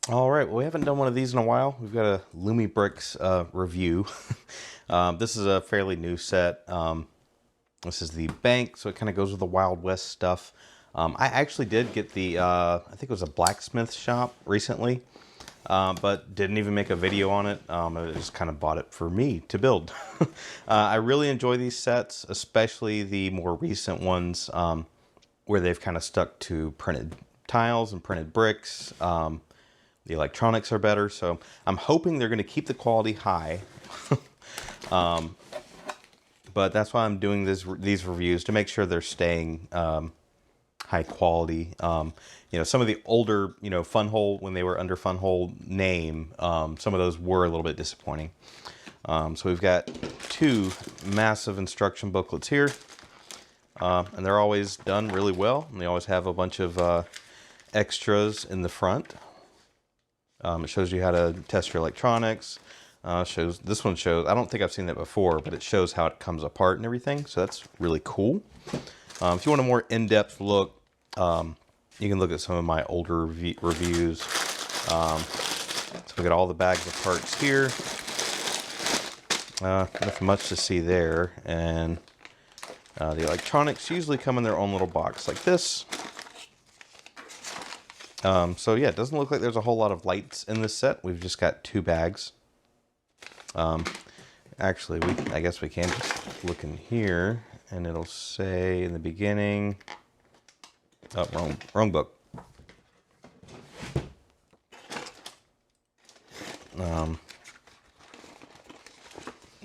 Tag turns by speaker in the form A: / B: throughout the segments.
A: All right, well, we haven't done one of these in a while. We've got a Lumibricks review. This is a fairly new set. This is the bank, so it kind of goes with the Wild West stuff. I actually did get the, I think it was a blacksmith shop recently, but didn't even make a video on it. I just kind of bought it for me to build. I really enjoy these sets, especially the more recent ones where they've kind of stuck to printed tiles and printed bricks. The electronics are better, so I'm hoping they're going to keep the quality high. But that's why I'm doing these reviews, to make sure they're staying high quality. Some of the older, Funhole, when they were under Funhole name, some of those were a little bit disappointing. So we've got two massive instruction booklets here, and they're always done really well, and they always have a bunch of extras in the front. It shows you how to test your electronics. This one shows, I don't think I've seen that before, but it shows how it comes apart and everything. So that's really cool. If you want a more in-depth look, you can look at some of my older reviews. So we got all the bags of parts here. Nothing much to see there. And the electronics usually come in their own little box like this. So yeah, it doesn't look like there's a whole lot of lights in this set. We've just got two bags. Actually, I guess we can just look in here, and it'll say in the beginning. Oh, wrong book.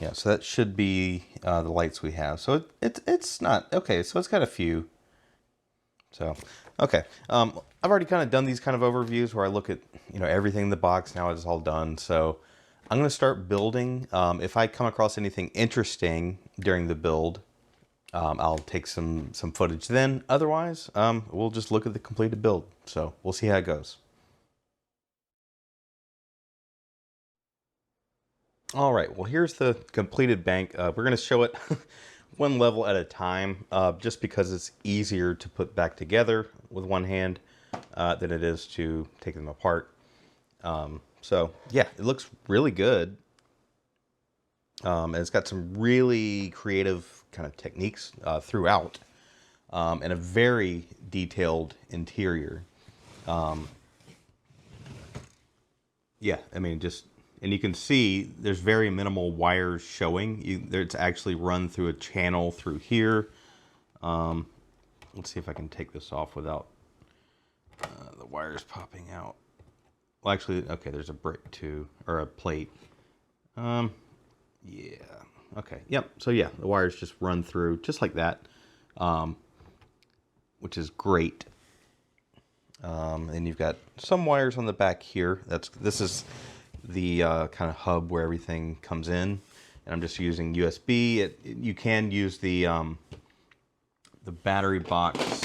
A: Yeah, so that should be the lights we have. So it's not okay. So it's got a few. So, okay. I've already kind of done these kind of overviews where I look at, everything in the box. Now it's all done. So I'm going to start building. If I come across anything interesting during the build, I'll take some footage then. Otherwise, we'll just look at the completed build. So we'll see how it goes. All right, well, here's the completed bank. We're going to show it one level at a time, just because it's easier to put back together with one hand than it is to take them apart. So yeah, it looks really good. And it's got some really creative kind of techniques throughout, and a very detailed interior. Yeah, I mean, and you can see there's very minimal wires showing. It's actually run through a channel through here. Let's see if I can take this off without the wires popping out. Well, actually, okay, there's a brick too, or a plate. Yeah, okay, yep. So yeah, the wires just run through just like that, which is great. And you've got some wires on the back here. This is the kind of hub where everything comes in, and I'm just using USB. You can use the battery box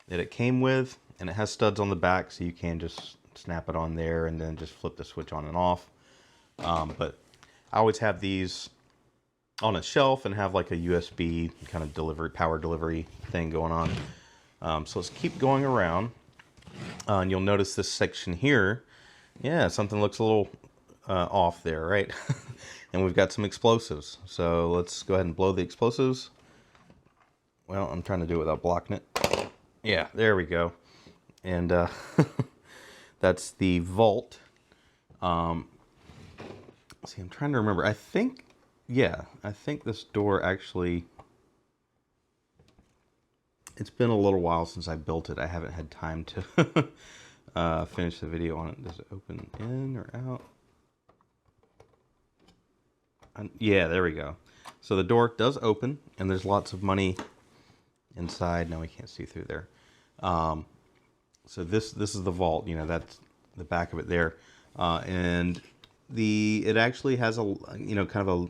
A: that it came with, and it has studs on the back, so you can just snap it on there and then just flip the switch on and off. But I always have these on a shelf and have like a USB kind of power delivery thing going on. So let's keep going around, and you'll notice this section here. Yeah, something looks a little off there, right? And we've got some explosives. So let's go ahead and blow the explosives. Well, I'm trying to do it without blocking it. Yeah, there we go. And that's the vault. See, I'm trying to remember. I think this door actually... It's been a little while since I built it. I haven't had time to finish the video on it. Does it open in or out? Yeah, there we go. So the door does open, and there's lots of money inside. Now we can't see through there. So this is the vault. That's the back of it there, and it actually has a kind of a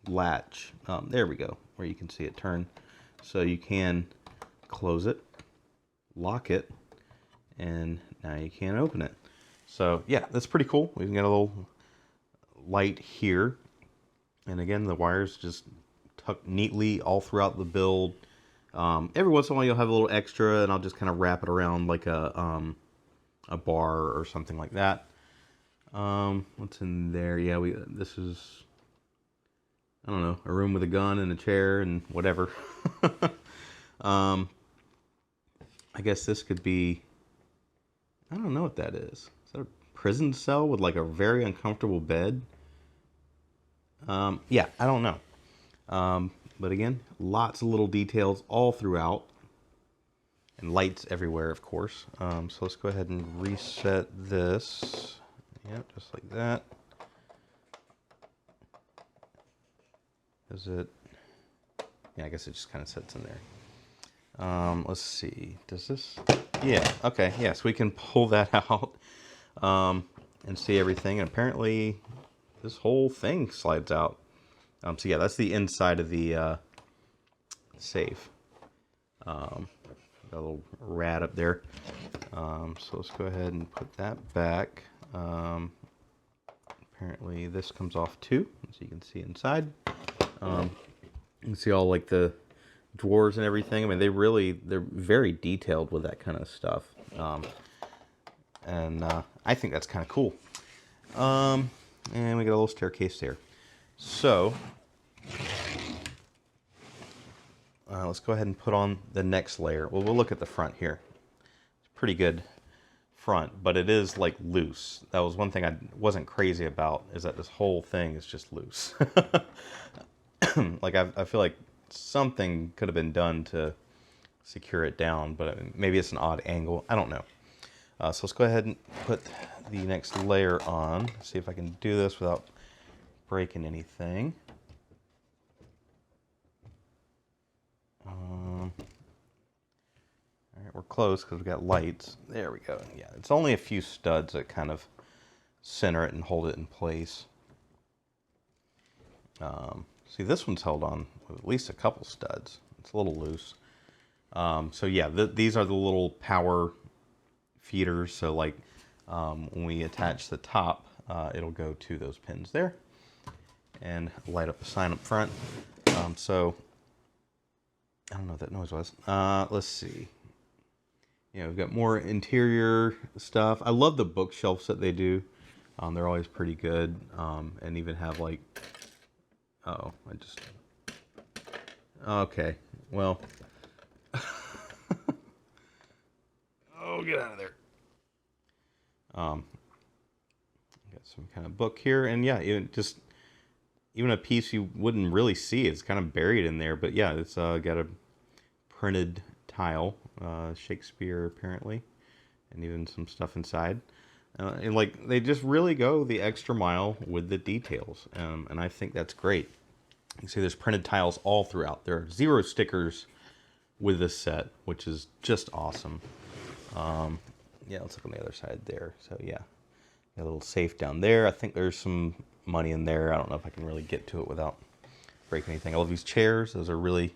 A: latch. There we go, where you can see it turn. So you can close it, lock it, and now you can open it. So yeah, that's pretty cool. We've got a little light here. And again, the wires just tucked neatly all throughout the build. Every once in a while you'll have a little extra, and I'll just kind of wrap it around like a a bar or something like that. What's in there? Yeah, this is, I don't know, a room with a gun and a chair and whatever. I guess this could be, I don't know what that is. Is that a prison cell with like a very uncomfortable bed? Yeah, I don't know. But again, lots of little details all throughout. And lights everywhere, of course. So let's go ahead and reset this. Yep, just like that. Is it? Yeah, I guess it just kind of sits in there. Let's see. Does this? Yeah. Okay. Yes, yeah, so we can pull that out and see everything. And apparently, this whole thing slides out. So yeah, that's the inside of the safe. Got a little rat up there. So let's go ahead and put that back. Apparently, this comes off too, so you can see inside. You can see all like the drawers and everything. I mean, they're very detailed with that kind of stuff. And I think that's kind of cool. And we got a little staircase there. So let's go ahead and put on the next layer. Well, we'll look at the front here. It's pretty good front, but it is like loose. That was one thing I wasn't crazy about, is that this whole thing is just loose. Like I feel like something could have been done to secure it down, but maybe it's an odd angle. I don't know. So let's go ahead and put the next layer on. See if I can do this without breaking anything. All right, we're close because we've got lights. There we go. Yeah, it's only a few studs that kind of center it and hold it in place. See, this one's held on with at least a couple studs. It's a little loose. So yeah, these are the little power feeders. So like when we attach the top, it'll go to those pins there and light up the sign up front. So I don't know what that noise was. Let's see. Yeah, we've got more interior stuff. I love the bookshelves that they do. They're always pretty good. And even have like, oh, okay. Well, oh, get out of there. Got some kind of book here, and yeah, even a piece you wouldn't really see. It's kind of buried in there, but yeah, it's got a printed tile, Shakespeare apparently, and even some stuff inside. And like they just really go the extra mile with the details, and I think that's great. You can see there's printed tiles all throughout. There are 0 stickers with this set, which is just awesome. Yeah, let's look on the other side there. So yeah, got a little safe down there. I think there's some money in there. I don't know if I can really get to it without breaking anything. I love these chairs. Those are really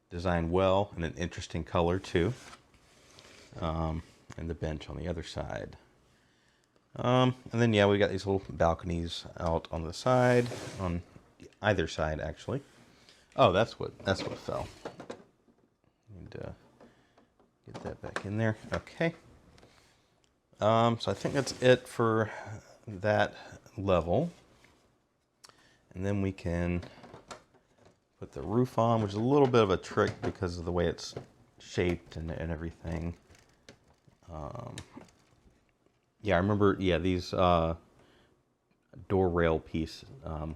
A: designed well and an interesting color too. And the bench on the other side. And then yeah, we got these little balconies out on the side, on either side actually. Oh, that's what fell. Need to get that back in there. Okay. So I think that's it for that level. And then we can put the roof on, which is a little bit of a trick because of the way it's shaped and everything. Yeah, I remember, yeah, these door rail piece,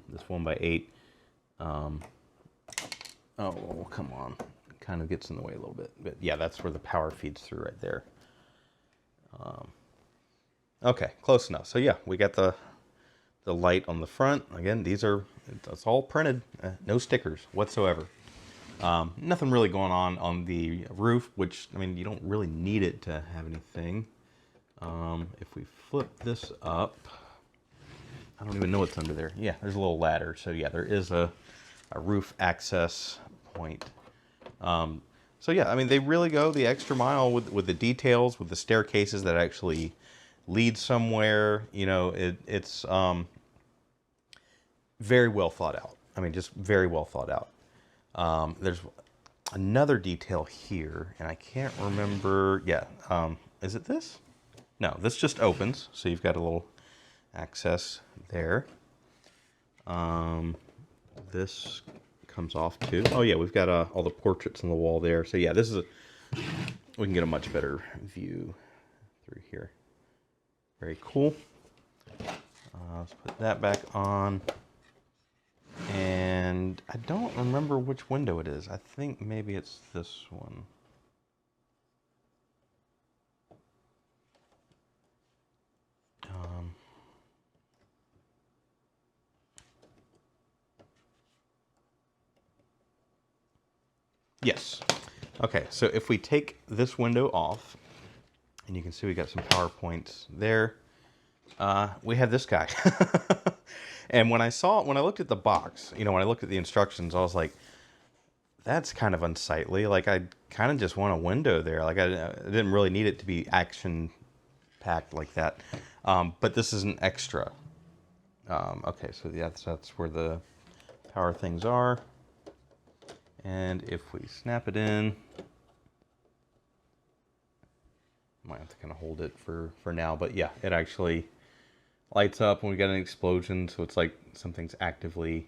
A: this 1x8. Oh, come on. It kind of gets in the way a little bit. But yeah, that's where the power feeds through right there. Okay, close enough. So yeah, we got the light on the front. Again, it's all printed. No stickers whatsoever. Nothing really going on the roof, which, I mean, you don't really need it to have anything. If we flip this up, I don't even know what's under there. Yeah, there's a little ladder. So yeah, there is a roof access point. So yeah, I mean, they really go the extra mile with the details, with the staircases that actually lead somewhere. You know, it's very well thought out. I mean, just very well thought out. There's another detail here, and I can't remember. Yeah, is it this? No, this just opens, so you've got a little access there. This comes off too. Oh yeah, we've got all the portraits on the wall there. So yeah, this is we can get a much better view through here. Very cool. Let's put that back on. And I don't remember which window it is. I think maybe it's this one. Yes. Okay, so if we take this window off, and you can see we got some PowerPoints there, we have this guy. And when I looked at the box, when I looked at the instructions, I was like, that's kind of unsightly. Like, I kind of just want a window there. Like, I didn't really need it to be action-packed like that. But this is an extra. Okay, so yeah, that's where the power things are. And if we snap it in, might have to kind of hold it for now, but yeah, it actually lights up when we get an explosion, so it's like something's actively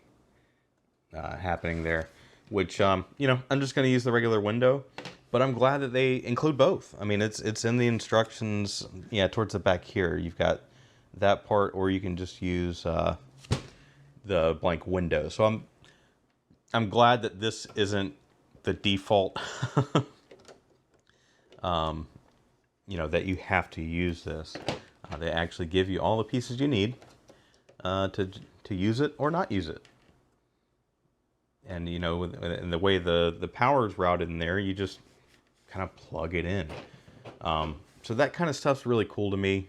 A: happening there, which, I'm just going to use the regular window, but I'm glad that they include both. I mean, it's in the instructions, yeah, towards the back here. You've got that part, or you can just use the blank window. So I'm glad that this isn't the default, that you have to use this. They actually give you all the pieces you need to use it or not use it. And, in the way the power is routed in there, you just kind of plug it in. So that kind of stuff's really cool to me.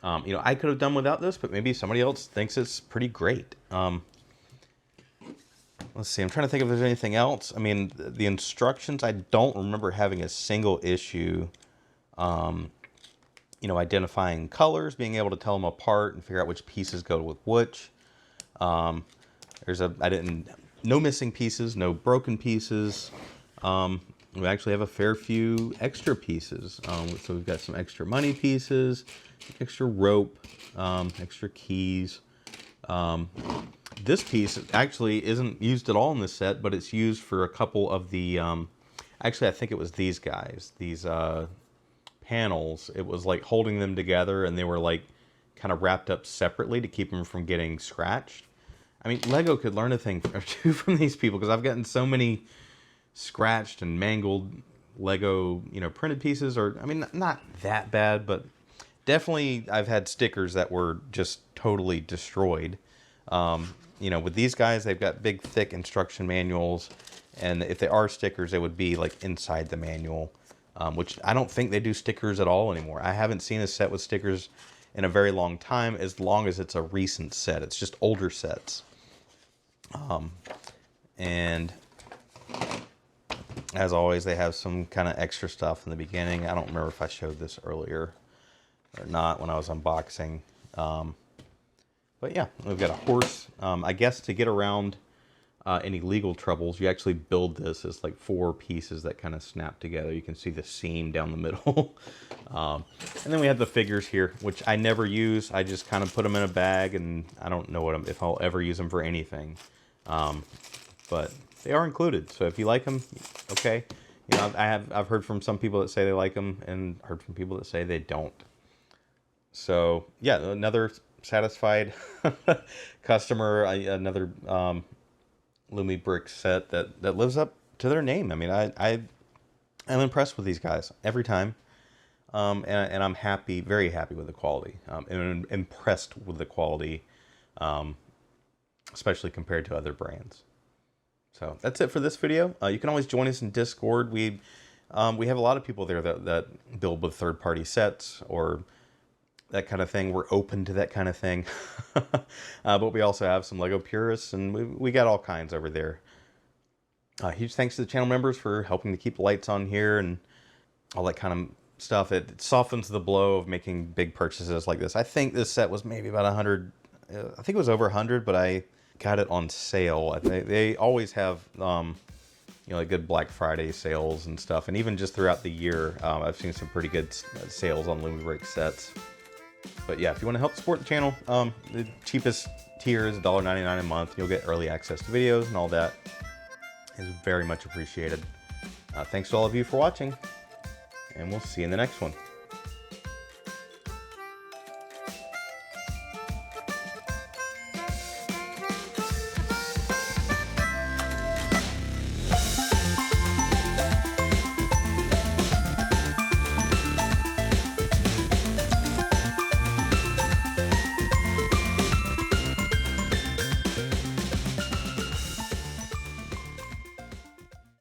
A: I could have done without this, but maybe somebody else thinks it's pretty great. Let's see, I'm trying to think if there's anything else. I mean, the instructions, I don't remember having a single issue, identifying colors, being able to tell them apart and figure out which pieces go with which. No missing pieces, no broken pieces. We actually have a fair few extra pieces. So we've got some extra money pieces, extra rope, extra keys. This piece actually isn't used at all in this set, but it's used for a couple of the, actually I think it was these guys, these panels. It was like holding them together, and they were like kind of wrapped up separately to keep them from getting scratched. I mean, Lego could learn a thing or two from these people, because I've gotten so many scratched and mangled Lego, printed pieces, or, I mean, not that bad, but definitely I've had stickers that were just totally destroyed. With these guys, they've got big, thick instruction manuals, and if they are stickers, they would be like inside the manual, which I don't think they do stickers at all anymore. I haven't seen a set with stickers in a very long time, as long as it's a recent set. It's just older sets. And as always, they have some kind of extra stuff in the beginning. I don't remember if I showed this earlier or not when I was unboxing. But yeah, we've got a horse. I guess to get around any legal troubles, you actually build this as like 4 pieces that kind of snap together. You can see the seam down the middle. And then we have the figures here, which I never use. I just kind of put them in a bag, and I don't know if I'll ever use them for anything. But they are included, so if you like them, okay. I've heard from some people that say they like them, and heard from people that say they don't. So yeah, another satisfied customer, another Lumibricks set that lives up to their name. I mean, I'm impressed with these guys every time, and I'm happy, very happy with the quality, and impressed with the quality, especially compared to other brands. So that's it for this video. You can always join us in Discord. We have a lot of people there that build with third-party sets or that kind of thing. We're open to that kind of thing. But we also have some Lego purists, and we got all kinds over there. Huge thanks to the channel members for helping to keep the lights on here and all that kind of stuff. It softens the blow of making big purchases like this. I think this set was maybe about 100. I think it was over 100, but I got it on sale. They always have you know, like good Black Friday sales and stuff. And even just throughout the year, I've seen some pretty good sales on Lumibricks sets. But yeah, if you want to help support the channel, the cheapest tier is $1.99 a month. You'll get early access to videos and all that. Is very much appreciated. Thanks to all of you for watching, and we'll see you in the next one.